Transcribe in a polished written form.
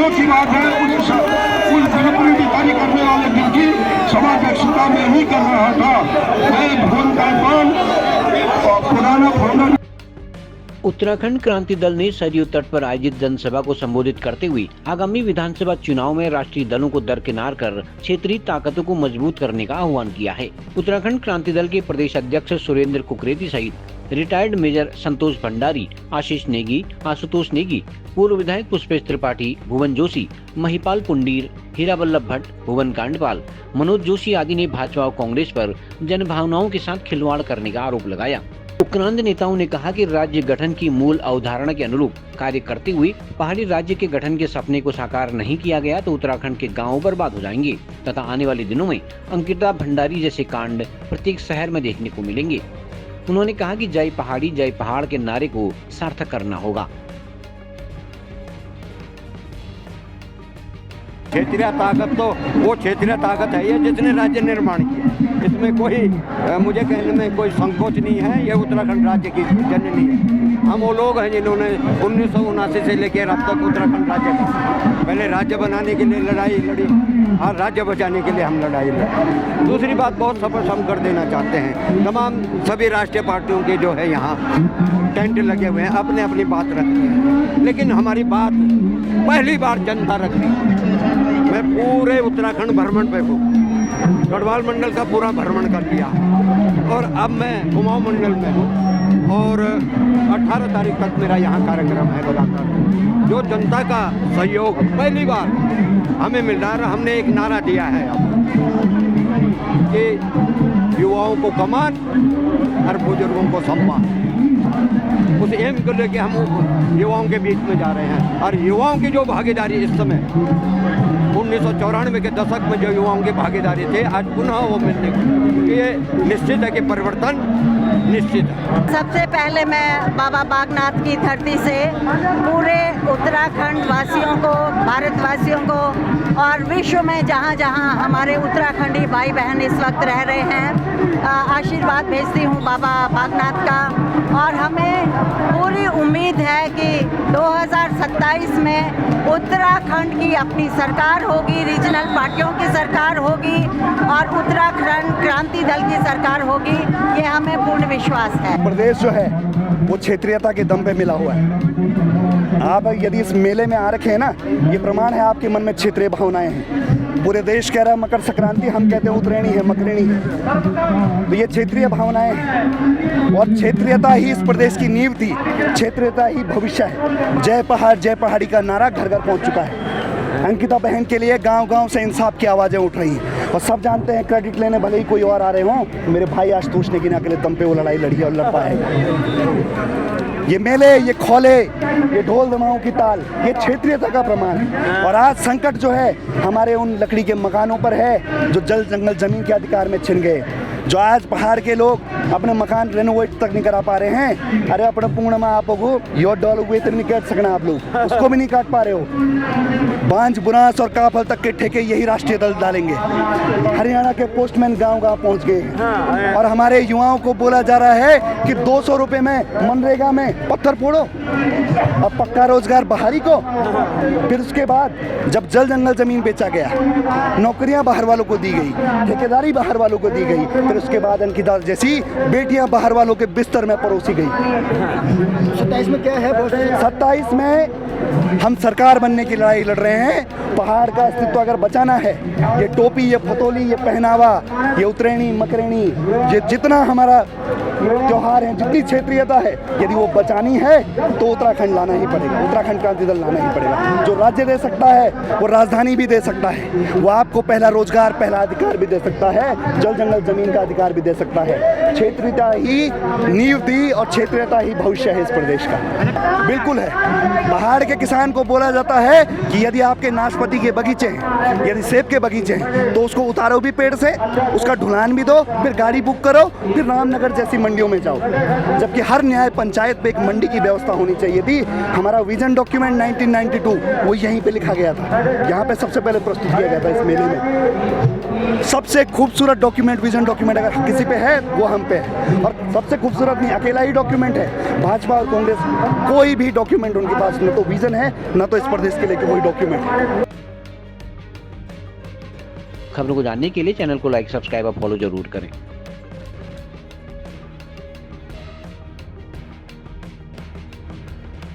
खुशियों की बात है। उस जनप्रिय कार्य करने वाले दिन की सभा अध्यक्षता में ही कर रहा था। मैं भवन का पुराना भवन। उत्तराखंड क्रांति दल ने सरयू तट पर आयोजित जनसभा को संबोधित करते हुए आगामी विधानसभा चुनाव में राष्ट्रीय दलों को दरकिनार कर क्षेत्रीय ताकतों को मजबूत करने का आह्वान किया है। उत्तराखंड क्रांति दल के प्रदेश अध्यक्ष सुरेंद्र कुकरेती सहित रिटायर्ड मेजर संतोष भंडारी, आशीष नेगी, आशुतोष नेगी, पूर्व विधायक पुष्पेश त्रिपाठी, भुवन जोशी, महिपाल पुंडीर, हीरा वल्लभ भट्ट, भुवन कांडपाल, मनोज जोशी आदि ने भाजपा और कांग्रेस पर जनभावनाओं के साथ खिलवाड़ करने का आरोप लगाया। उक्रांत नेताओं ने कहा कि राज्य गठन की मूल अवधारणा के अनुरूप कार्य करते हुए पहाड़ी राज्य के गठन के सपने को साकार नहीं किया गया तो उत्तराखंड के गांव बर्बाद हो जाएंगे तथा आने वाले दिनों में अंकिता भंडारी जैसे कांड प्रत्येक शहर में देखने को मिलेंगे। उन्होंने कहा कि जय पहाड़ी जय पहाड़ के नारे को सार्थक करना होगा। क्षेत्रीय ताकत तो वो क्षेत्रीय ताकत है ये जिसने राज्य निर्माण किया, इसमें कोई मुझे कहने में कोई संकोच नहीं है। ये उत्तराखंड राज्य की जननी है। हम वो लोग हैं जिन्होंने 1979 से लेकर अब तक उत्तराखंड राज्य का पहले राज्य बनाने के लिए लड़ाई लड़ी और राज्य बचाने के लिए हम लड़ाई लड़ी। दूसरी बात बहुत सफल हम कर देना चाहते हैं, तमाम सभी राष्ट्रीय पार्टियों के जो है यहाँ टेंट लगे हुए हैं, अपने अपनी बात रखते हैं, लेकिन हमारी बात पहली बार जनता रखती है। मैं पूरे उत्तराखंड भ्रमण पे हूँ, गढ़वाल मंडल का पूरा भ्रमण कर लिया और अब मैं कुमाऊं मंडल में हूँ और 18 तारीख तक मेरा यहाँ कार्यक्रम है लगातार। जो जनता का सहयोग पहली बार हमें मिल रहा है। हमने एक नारा दिया है कि युवाओं को कमान और बुजुर्गों को सम्मान। उस एम को लेके हम युवाओं के बीच में जा रहे हैं और युवाओं की जो भागीदारी इस समय 1994 के दशक में जो युवाओं की भागीदारी थे आज पुनः वो मिलने को ये निश्चित है कि परिवर्तन निश्चित है। सबसे पहले मैं बाबा बागनाथ की धरती से पूरे उत्तराखंड वासियों को, भारतवासियों को और विश्व में जहाँ जहाँ हमारे उत्तराखंडी भाई बहन इस वक्त रह रहे हैं आशीर्वाद भेजती हूँ बाबा बागनाथ का। और हमें पूरी उम्मीद है कि 2027 में उत्तराखंड की अपनी सरकार होगी, रीजनल पार्टियों की सरकार होगी और उत्तराखंड क्रांति दल की सरकार होगी, ये हमें पूर्ण विश्वास है। प्रदेश जो है वो क्षेत्रीयता के दम पे मिला हुआ है। आप यदि इस मेले में आ रखे हैं ना, ये प्रमाण है आपके मन में क्षेत्रीय भावनाएं हैं। पूरे देश कह रहा है मकर संक्रांति, हम कहते हैं उत्तरायणी है, मकरेणी है। तो ये क्षेत्रीय भावनाएं हैं और क्षेत्रीयता ही इस प्रदेश की नींव थी, क्षेत्रीयता ही भविष्य है। जय पहाड़ जय पहाड़ी का नारा घर घर पहुंच चुका है। अंकिता बहन के लिए गांव-गांव से इंसाफ की आवाज़ें उठ रही हैं और सब जानते हैं क्रेडिट लेने भले ही कोई और आ रहे हों, मेरे भाई आशुतोष नेगी ने अकेले दम पे वो लड़ाई लड़ी और लड़ पाए। ये मेले, ये खोले, ये ढोल दमाओं की ताल, ये क्षेत्रीयता का प्रमाण है। और आज संकट जो है हमारे उन लकड़ी के मकानों पर है जो जल जंगल जमीन के अधिकार में छिन गए, जो आज पहाड़ के लोग अपने मकान रेनोवेट तक नहीं करा पा रहे हैं। अरे अपने पूर्णिमा आपको यो डॉल हुए तो नहीं काट सकना, आप लोग उसको भी नहीं काट पा रहे हो। बांझ बुरांस और काफल तक के ठेके यही राष्ट्रीय दल डालेंगे। हरियाणा के पोस्टमैन गांव-गांव पहुंच गए हैं और हमारे युवाओं को बोला जा रहा है कि 200 रुपए में मनरेगा में पत्थर फोड़ो, अब पक्का रोजगार बाहरी को। फिर उसके बाद जब जल जंगल जमीन बेचा गया, नौकरियां बाहर वालों को दी गई, ठेकेदारी बाहर वालों को दी गई, फिर उसके बाद अंकिता जैसी बेटियां बाहर वालों के बिस्तर में परोसी गई। 27 में क्या है? 27 में हम सरकार बनने की लड़ाई लड़ रहे हैं। पहाड़ का अस्तित्व अगर बचाना है, ये टोपी, ये फतोली, ये पहनावा, ये उत्तरायणी मकरेणी, ये जितना हमारा त्योहार है, जितनी क्षेत्रीयता है, यदि वो बचानी है तो उत्तराखंड लाना ही पड़ेगा, उत्तराखंड क्रांति दल लाना ही पड़ेगा। जो राज्य दे सकता है वो राजधानी भी दे सकता है, वो आपको पहला रोजगार, पहला अधिकार भी दे सकता है, जल जंगल जमीन का अधिकार भी दे सकता है। क्षेत्रीयता ही नींव थी और क्षेत्रीयता ही भविष्य है इस प्रदेश का। बिल्कुल है। पहाड़ के किसान को बोला जाता है कि यदि आपके नाशपाती के बगीचे हैं, यदि सेब के बगीचे हैं, तो उसको उतारो भी पेड़ से, उसका ढुलान भी दो, फिर गाड़ी बुक करो, फिर रामनगर जैसी मंडियों में जाओ। जबकि हर न्याय पंचायत पे एक मंडी की व्यवस्था होनी चाहिए थी। हमारा विजन डॉक्यूमेंट 1992 वो यहीं पे लिखा गया था, यहाँ पे सबसे पहले प्रस्तुत किया गया था इस मेले में। सबसे खूबसूरत डॉक्यूमेंट, विजन डॉक्यूमेंट अगर किसी पे है वो हमारा दम पे है। और सबसे खूबसूरत नहीं, अकेला ही डॉक्यूमेंट है। भाजपा और कांग्रेस कोई भी डॉक्यूमेंट उनके पास न तो विजन है, न तो इस प्रदेश के लिए कोई डॉक्यूमेंट है। खबरों को जानने के लिए चैनल को लाइक, सब्सक्राइब और फॉलो जरूर करें।